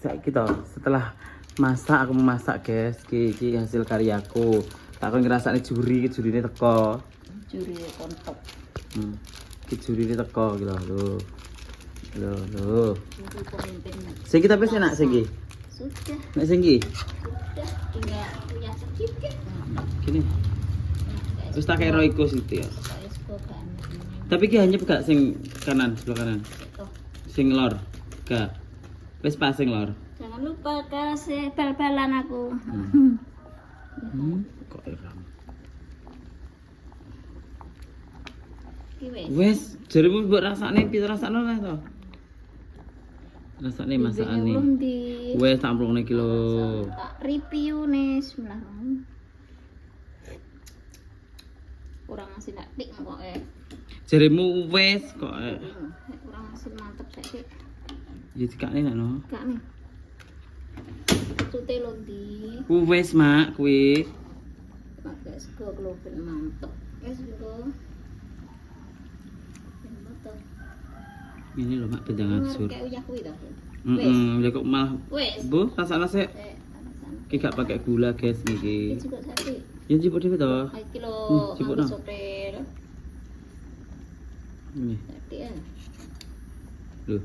kita setelah masak aku memasak guys, iki hasil karyaku. Tak kon ngrasakne juri ini teko. Juri kontok. Iki juri ini teko iki lho. Lho. Juri pemimpin. Sing kita wis enak sing iki. Sudah. Nek sing iki. Sudah tinggal punya sedikit. Gini. Terus tak kira iku situ ya. Saya suka banget. Tapi iki hanya gak sing kanan, sebelah kanan. Tuh. Sing lor. Gak. Wis pas sing lor. Jangan lupa kasih bal-balan aku. Kok iram. Iki wis. Wes, jarimu mbok rasane piye rasane lah to? Rasane masakane. Wes tak amplokne iki lho. Tak review nih, bismillah. Kurang asin dik kok Jarimu wes kok. Kurang asin mantep saiki. Ya dikane nek no. Gak nih. Tute londi. Wes mak kuwi. Pakai sego global mantep. Wes lho. Ini lho mak benjangan sur. Kayak uyah kuwi to. Ya kok malah. Wes. Bu, rasane sik. Iki gak pakai gula guys iki. Iki juga sate. Ya jipuk dhewe to. Iki lho, jipuk no. sopir. Ini. Sate ya. Lho.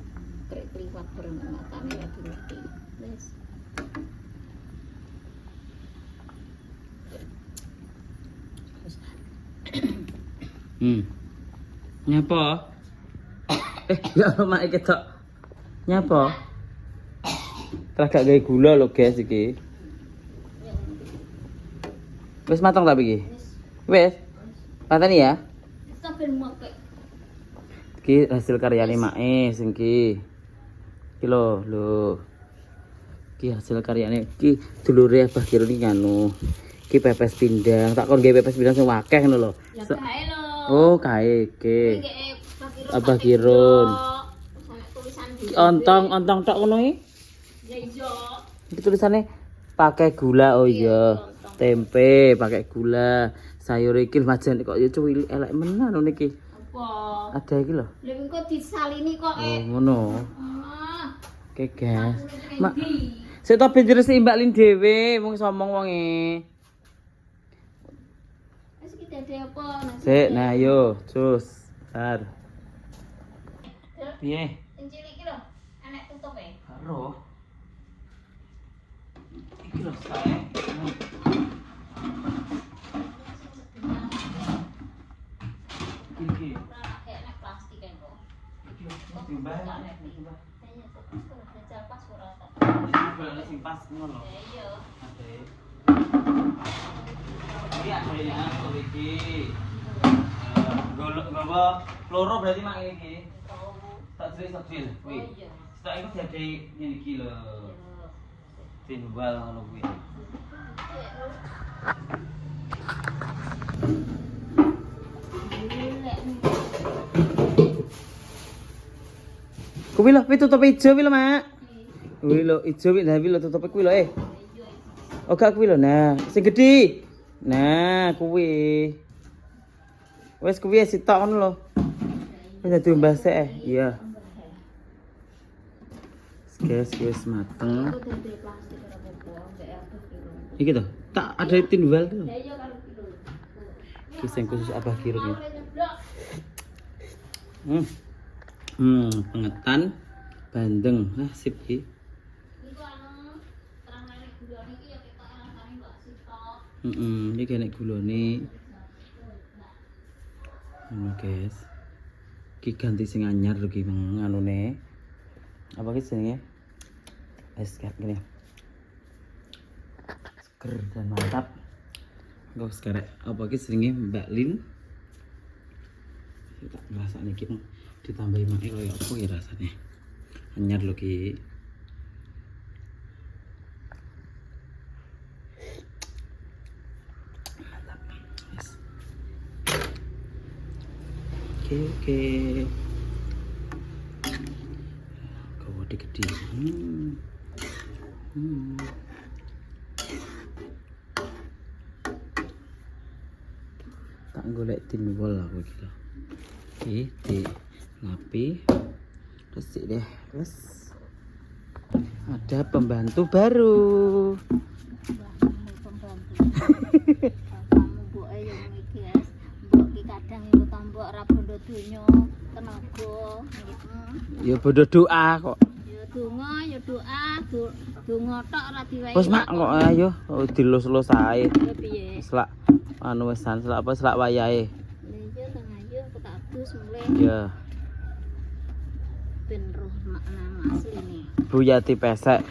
Krek kliwat bareng matane lagi ngerti. Wes. Nyapa? Ya mak iki tok. Nyapa? Terus gak gawe gula lho guys iki. Wis matang tak iki? Wis. Pateni ya. Sampai makai. Iki hasil karyane make sing iki. Iki lho. Iki hasil karyane iki dulure Abah Kirun iki anu. Iki pepes pindang. Tak kon gawe pepes pindang sing akeh ngono lho. Ya kae lho. Oh, kae iki. Abah Kirun. Tulisan Ontong tok ngono iki. ya iya. Iki tulisannya pakai gula. Oh iya. Tempe pakai gula. Sayur iki majan kok ya cuwili elek menan ngono iki. Apa? Ada iki lho. Lha kok disalini kok Oh, ngono. Ah. Oke, guys. Mak, sik to ben diresiki Mbak Lin dhewe, wong somong wonge. Wis iki dadi apa? Sik, nah yo, cus. Bar. Piye? Sing cilik iki lho, enek tutupe. Karo. Iki lho sae. Iki. Enek plastik kan kok. Timbang. Jajal pas ora tak. Timbang sing pas ngono. Ya iya. Ade. Iki adanya kok iki. Golok loro berarti mak iki. Tak drill. Kuwi. iya. Setelah itu jadi ngene iki lho. Timbal ngono kuwi. Kuwi lho, tutup ijo kuwi lho, Mak. Kuwi lho, ijo kuwi lha lho tutup kuwi lho, Oh, gak kuwi lho. Nah, sing gedhi. Nah, kuwi. Wes kuwi sitok ngono lho. Wis dadi mbasek Iya. Guys, wis mateng. Iki to. Tak ada tinwal tuh. Iki sing khusus Abah Kirun ya. Pengetan bandeng. Nah, sip iki. Iki enek gulane. Guys. Iki ganti sing anyar lho iki nganune. Apa ki jenenge? Es kayak gini. Seger dan mantap. Enggak sekarek. Apa ki jenenge Mbak Lin? Kita ngrasakne iki ditambahi make koyo apa ya rasane. Anyar lho ki. Mantap. Yes. Oke. Kau gede. Tak golek tinwol aku iki lho. Oke, di ngapi. Resik deh, wes. ada pembantu baru. Pembantu. Kamu mbok yang iki guys. Mbok ki kadang iku tombok ora bondo donya tenaga. Ya bodo doa kok. Ya doa, donga tok ora diwehi. Wes mak kok ayo dilus-lus ae. Ya piye? Selak anu wesan selak apa selak wayahe. Iya teng ayo aku tak adus mulai. Ya, Ben roh makna asline. Bu Yati pesek.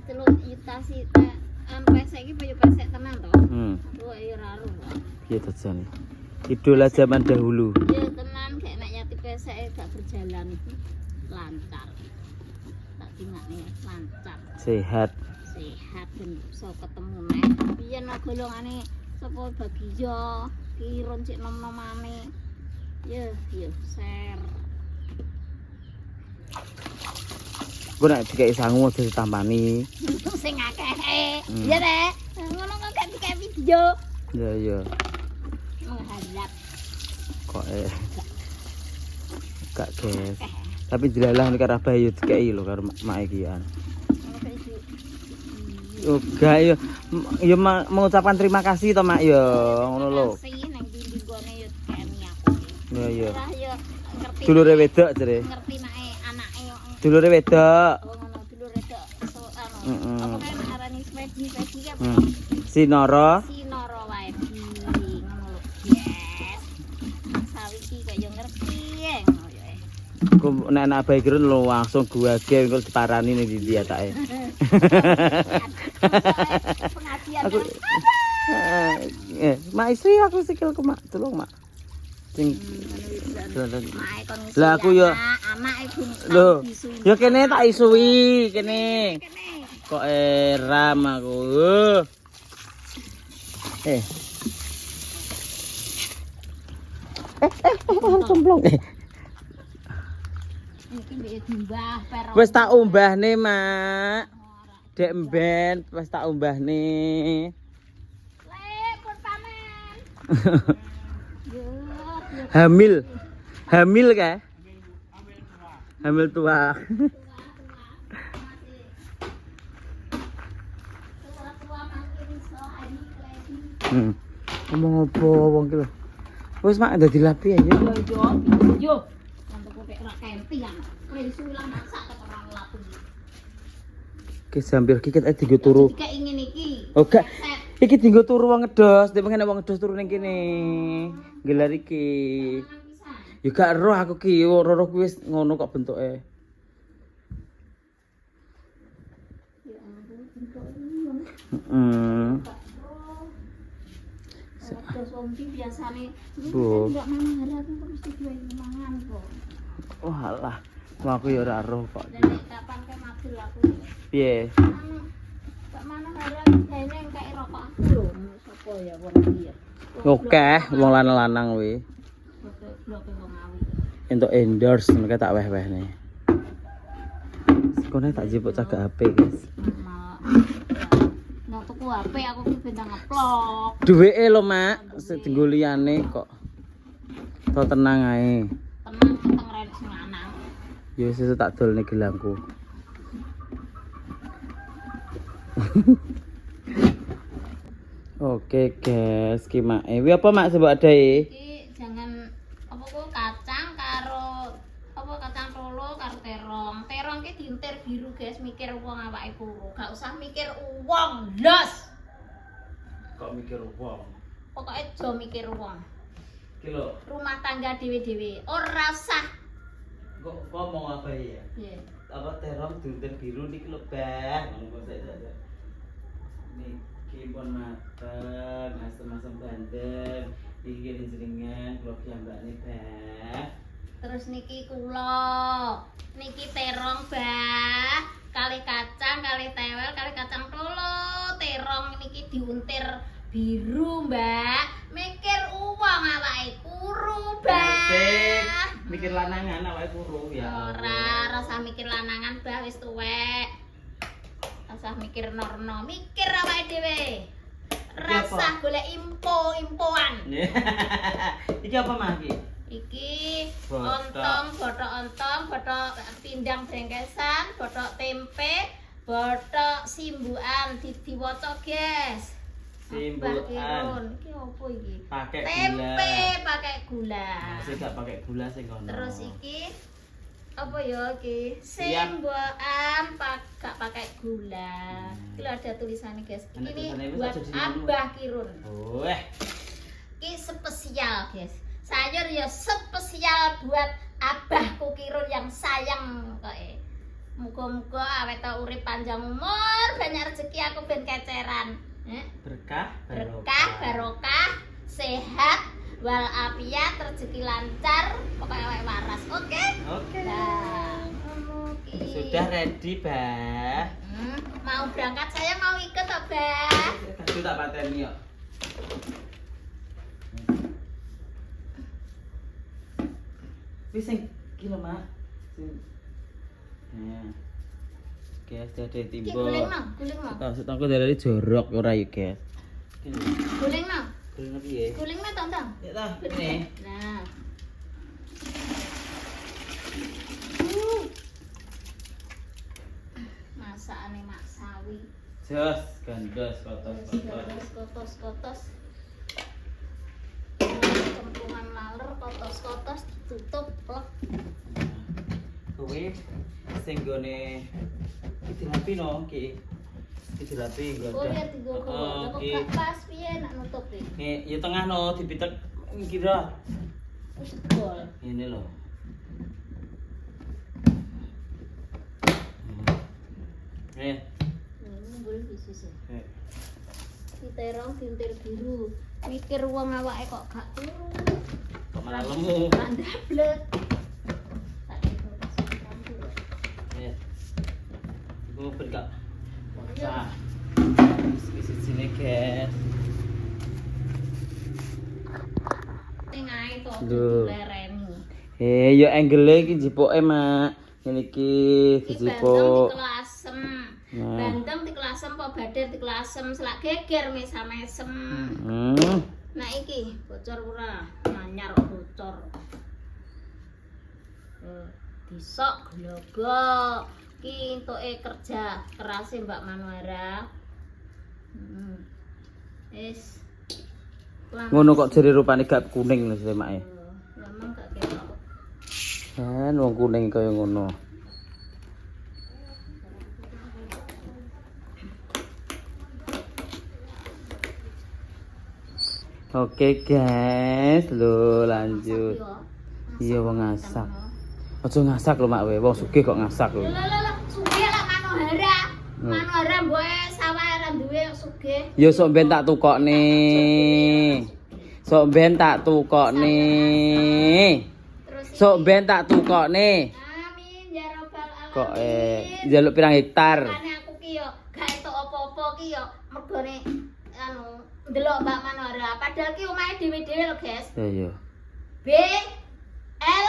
Telur itasi pesek iki payu pesek tenan to? Oh iya ora ro. Piye to jane? Idola zaman dahulu. Ya tenan kayak nek Yati pesek gak berjalan itu lancar. Tak tingakne lancar. Sehat. Sehat ben iso ketemu neh. Biyen golongane sapa Bagio, Kirun cek nom-nomane. Ya share. Ku nek dikeki sangu aja ditampani. Sing akeh. Ya Rek. Ngono kok gak dikek video. Ya. Mengharap Kok gak guys. Tapi dilalah nek karo Abah yo dikeki lho karo mak iki an. Oh gak yo mengucapkan terima kasih to mak yo ngono lho. nang ndi gone yo dikeni aku. Ya. Ora yo ngerti. Dulure wedok jere. Ngerti nae anake yo. Dulure wedok. Oh ngono dulur wedok. So Heeh. apa kan arane Swedi apa? Sinara. Sinara wae ngono lho. Yes. Sawiki kok yo ngerti ngono yo. Ku nek anak bayi kira lho langsung guage engko diparani ning ndi atake. Pengajian. Aku mak istri aku sikilku mak tolong mak. Sing lah aku yo anake Bung lho yo kene tak isui kene. Kok ram aku. Cemplung. Iki mbek dimbah pero. Wis tak umbahne, Mak. Dek mben wis tak umbahne. Lek pun pamen. Yo. Hamil kae. Hamil tua. Ngomong apa wong ki lho. Wis mak dadi lapi aja. Yo. Nantuk kok ora kempian. Presu ilang masak keterang lapu. Ki sampir ki ket dienggo turu. Iki ingin iki. Oh gak. Iki dienggo turu wong ngedos, nek pengen wong ngedos turu ning kene. Gelar iki. Ya gak roh aku ki, roh kuwi wis ngono kok bentuke. Terus wong iki biasane Bu. enggak mangan aku mesti duwe mangan kok. Oh alah, aku ya ora roh kok. Dan kapan ke madul aku. Piye? Kak mana harap dene engke rokok aku lho. Sopo ya wong iki ya. Oke, wong lanang-lanang kuwi. Blok wong awi. Entuk endorse nek tak weh-wehne. Sekone tak jipuk cagak HP, guys. Nah, tuku HP aku ki bentang ngeplok. Duweke lho, Mak. Dienggo liyane kok. To tenang ae. Tenang keteng rene sing lanang. Ya sesuk tak dolne gelangku. Oke, guys, ki Mak. Wi apa Mak sebab adae? Iki jangan apa kok kacang karo apa kacang rolo karo terong. Terong ki diuntir biru, guys, mikir wong awake kuru. Gak usah mikir wong, los. Kok mikir wong? Pokoke aja mikir wong. Ki lho, Rumah tangga dhewe-dhewe ora usah. kok ngomong apa ya? Nggih. Apa terong diuntir biru niki lho, Bang. Ngono saja. Niki pun mateng, asem-asem bandeng. Iki kene jenengan kula piyambakne, Bang. Terus niki kula. Niki terong, Bah. Kali kacang, kali tewel, kali kacang rolo. Terong niki diuntir biru, Mbak. Mikir uang awake kuru, Bah. Mikir lanangan awake kuru ya. Ora rasa mikir lanangan, Bah, wis tuwek. Rasa mikir norno, mikir awake dhewe. Rasa golek impo-impoan. Iki apa Mas iki? Iki Botok. ontong, botok pindang brengkesan, botok tempe, botok simbukan diwaca, guys. Simbukan. Mbah Kirun, iki opo iki? Pakai Tempe gula. pakai gula. Sing gak pakai gula sing kono. Terus iki apa ya iki? Siap. Simbukan gak pakai gula. Iki lho ada tulisannya, guys. Ada tulisannya, Ini wis buat aja di sini. Abah Kirun. Weh. Ini spesial, guys. Sayur ya spesial buat abahku Kirun yang sayang kok. Muga-muga awet ta urip panjang umur, banyak rezeki aku ben keceran. Berkah Barokah, sehat, walafiat, rezeki lancar, pokoknya awet waras. Oke? Oke. Nah, Sudah ready, Bah. mau berangkat, saya mau ikut toh, Bah. Kasih tak pateni yo. Wis sing iki lho, Mak. Sing nah. Guys, dadi Ki timbo. guling no. Setangku dari jorok ora ya, guys. Guling no. Guling piye? Guling no, Tong. Ya ta, ini. Nah. Masakane Mak Sawi. Jos, gandos, kotos-kotos. Kotos-kotos. Kempungan maler, kotos-kotos ditutup plek. Kowe sing gone iki dirapi no, iki. Iki dirapi Oh ya tiga kok. iki. Kok pas piye nak nutup iki? Nih, ya tengah no, dipitek kira. Wis bol. Ini loh. Eh, Boleh bisa sih. eh. Diterong dintir biru. Mikir wong awake kok gak turu. Kok malah lemu. Mandablek. Tak ikut campur. Eh. Iku ben gak. Iya. Isi sini, guys. Ning ae to Lho. lereni. Ya angle iki jipoke, Mak. Ngene iki Iki dijipuk. bandeng dikelasem. Nah. Bandeng dikelasem apa badir dikelasem selak geger mesam-mesem. Nah iki bocor ora? Nanyar kok bocor. Disok glogo. Ki entuke kerja kerase Mbak Manuara. Wis. Ngono kok jere rupane gak kuning lho semake. Memang gak ketok. Kan wong kuning kaya ngono. Oke guys, lho lanjut. Iya wong ngasak. Aja ngasak lho Mak we, wong sugih kok ngasak lho. Lho, sugih lah Manuhara. Manuhara mboke sawah ora duwe sugih. Ya sok ben tak tukokne. Sok ben tak tukokne. Terus iki. Sok ben tak tukokne. Amin ya rabbal alamin. Kok njaluk pirang hektar? Makane aku ki yo gak entuk apa-apa ki yo mergone anu ndelok Mbak Manuhara. Padahal ki omahe dhewe-dhewe lho, guys. Ya ya. B L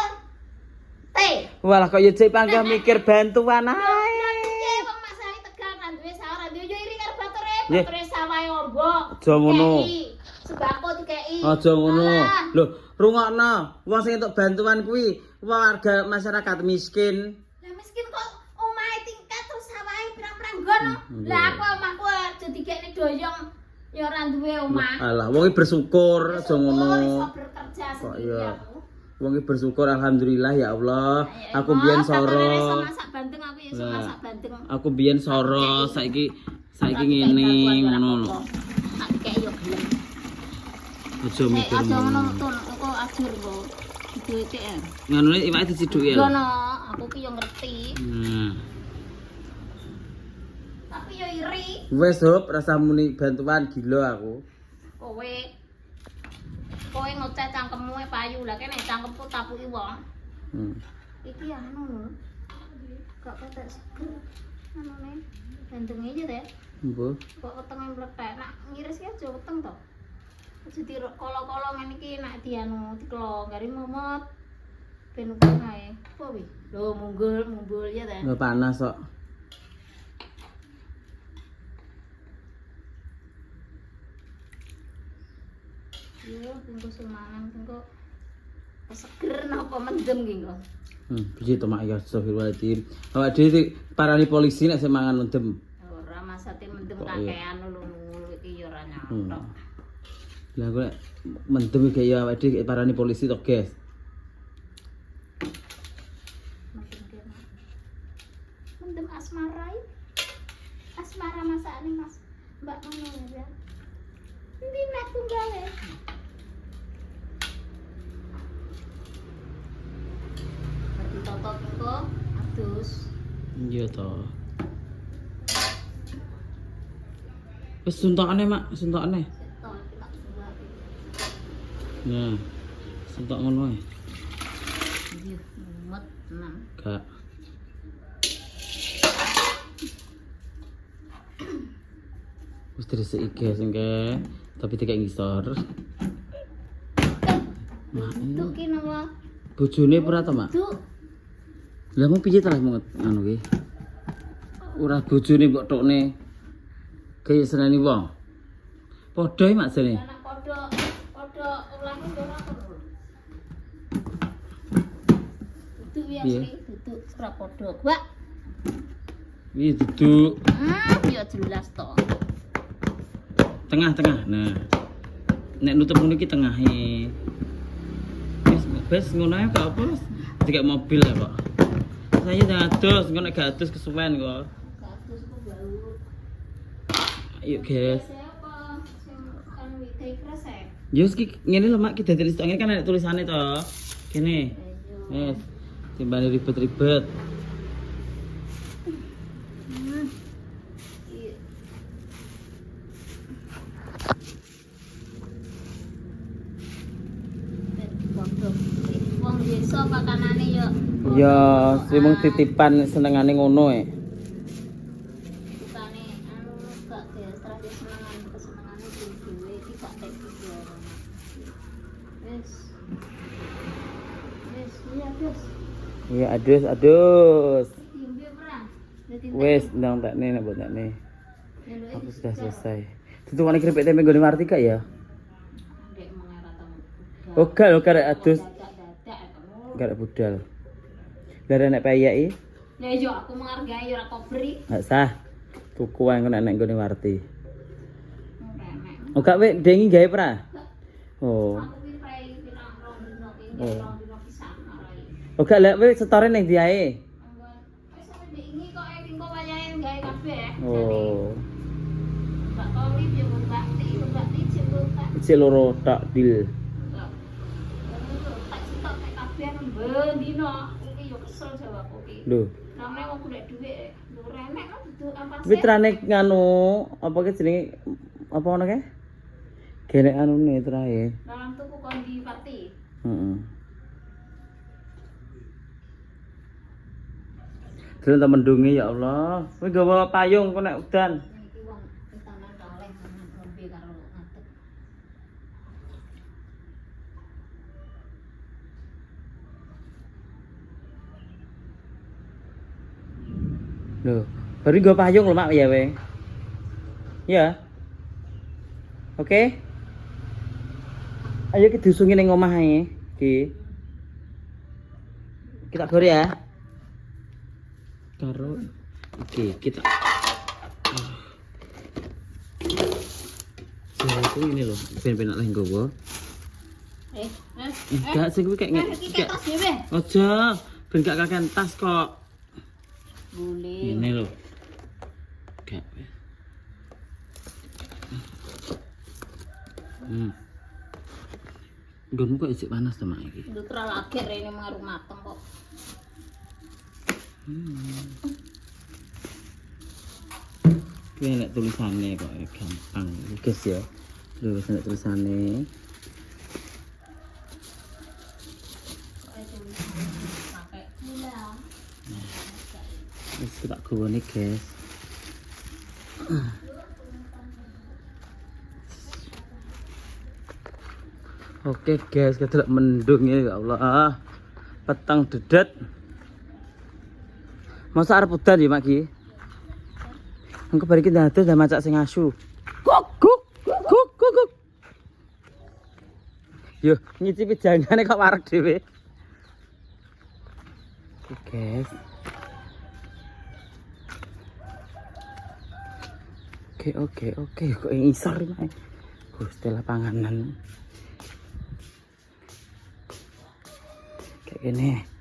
T. Walah kok ya cek panggah mikir bantuan ae. Piye wong masali Tegal kan duwe sawah, ra duwe yo iri karo bature, Nggih. bature sawahe ombok. Aja ngono. Dikei. Sembako dikei. Aja ngono. Alah. Lho, rungokno. Wong sing entuk bantuan kuwi warga masyarakat miskin. Lah miskin kok omahe tingkat terus sawahe pirang-pirang gono. Lah aku omahku aja dikekne doyong ya ora duwe omah. Alah, wong iki bersyukur aja ngono. Iso bekerja Kok sendiri iya. aku. Wong iki bersyukur alhamdulillah ya Allah. Aku biyen Iso soro. masak bandeng aku ya iso Lah. masak bandeng. Aku biyen soro, saiki ngene ngono lho. Tak dikeki yo gelem. Aja mikir Aja ngono ngono. tun, aku ajur kok. Duwite ya. Nganune iwake diciduki ya. Gono, aku ki yo ngerti. Nah. Tapi yo iri Wes hop rasa muni bantuan gila aku. kowe ngoceh cangkemmu e payu lah kene cangkemku tapuki wong. Iki anu lho. Gak ketek seger. Anune bandenge aja deh. Mbah. Kok wetenge mlethek. Nak ngiris ki aja weteng to. Aja di kolo-kolo ngene iki nak dianu dikelo gari momot. Ben ukang ae. Apa wi? Lho mumbul ya deh. Nggak panas kok. Iya, tunggu semangan, tunggu Seger napa mendem ki kok. Piye to mak ya astagfirullahaladzim. Awak dhewe parani polisi nek sing mangan mendem. Ora masate mendem Kok iya? kakean lulu iki ya ora nyotok. Lah kok nek mendem iki ya awak dhewe parani polisi to, guys. Mendem asmara iki. Asmara masakane Mas. Mbak ngono ya. Endi nek tunggale? Toto kok adus. Iya to. Wis suntokane mak, suntokane. Setok tak buat. Nah. Suntok ngono ae. Iya, mumet tenan. Gak. Wis diresiki guys engke, tapi tidak ngisor. Duk ki napa? Bojone ora to, Mak? Duk. Lah mau piye ta lah mau anu ki? Ora bojone mbok tokne. Kaya seneni wong. Padha iki Mak jane. Anak padha ulah ora perlu. Duduk ya Iya. Sri, duduk ora padha. Mbak. Iki duduk Ya jelas to. tengah-tengah. Nah. Nek nutup ngono iki tengahe. Wis ngono ae gak apa. Dikek mobil ya, Pak. Saya dados, engko nek gak adus kesuwen kok. Kados kok bau. Ayo, guys. Siapa sing kan wite kresek? Ya wis ki ngene lho Mak, ki dadi ngene kan ada tulisane to. Kene. Wes. Timbane ribet-ribet. Iya. Wong desa pakanane ya. Ya, sing mung titipan senengane ngono e. Bukane anu gak destra senengan kesenengane dhewe iki gak tek iki. Wis. Wis, iya, Gus. Iya, adus. Diombe perang. Dadi Wes, ndang takne nek mbok takne. Aku Aku sudah selesai. Tutukane keripik tempe nggone Martika ya. Ndek mengira tamu. Oh, gak lho karek adus, Dadak kamu. karek budal. Lah nek payaki, Ya yo aku menghargai ora kobri. gak sah. Tuku wae nek nggone Warti. Remek. Oh, gak wek dengi gawe pra. Oh. Aku ki prei pirang rong dino ki, Oh. rong dino pisan marai. Oh, gak lek wek setore ning ndi ae. Wis sampe ndek iki kok engko wayahe gawe kabeh. Oh. Mbak Koli yo Mbak Ti jebul tak. Cek loro tak dil. Tak sitok nek kabeh ben dino. Iki yo kesel jawabku ki. Lho, Namane wong golek dhuwit, lho remek kan dudu apa kuwi sih? trane nganu apa ki jenenge apa ngono kae? Genek anune trae. Dalam tuku kondi party. Heeh. Delok ta mendunge ya Allah. Kowe gawa payung kok nek udan. Iki wong itanan kalih mangan rombe karo ngadeg. Lho, baru gawa payung lho Mak ya we. Ya. Oke. Ayo kita diusungi ning omah ae, Ki. Kita gor ya. Karo iki kita. Jadi ini loh, ben-ben lah nggowo. Enggak sing kuwi kayak Iki ketos dhewe. aja ben gak kakean tas kok. Boleh. Ini loh. Gak. Nggonmu kok isik panas to Mak iki. Nduk ora lagi rene maru mateng kok. Kuwi nek tulisane kok gampang. Guys ya. Lho wis nek tulisane. Pakai gula. Wis tak gowone guys. Oke guys, kedelok mendung ya Allah. Petang dedet. Masa arep udan ya Mak Ki? Engko bari ki dados dah macak sing asu. Kuk kuk kuk kuk kuk. Yo, ngicipi jangane kok wareg dhewe. Oke, guys. Oke. Kok ngisor iki. Gusti lah panganan. Kayak gini.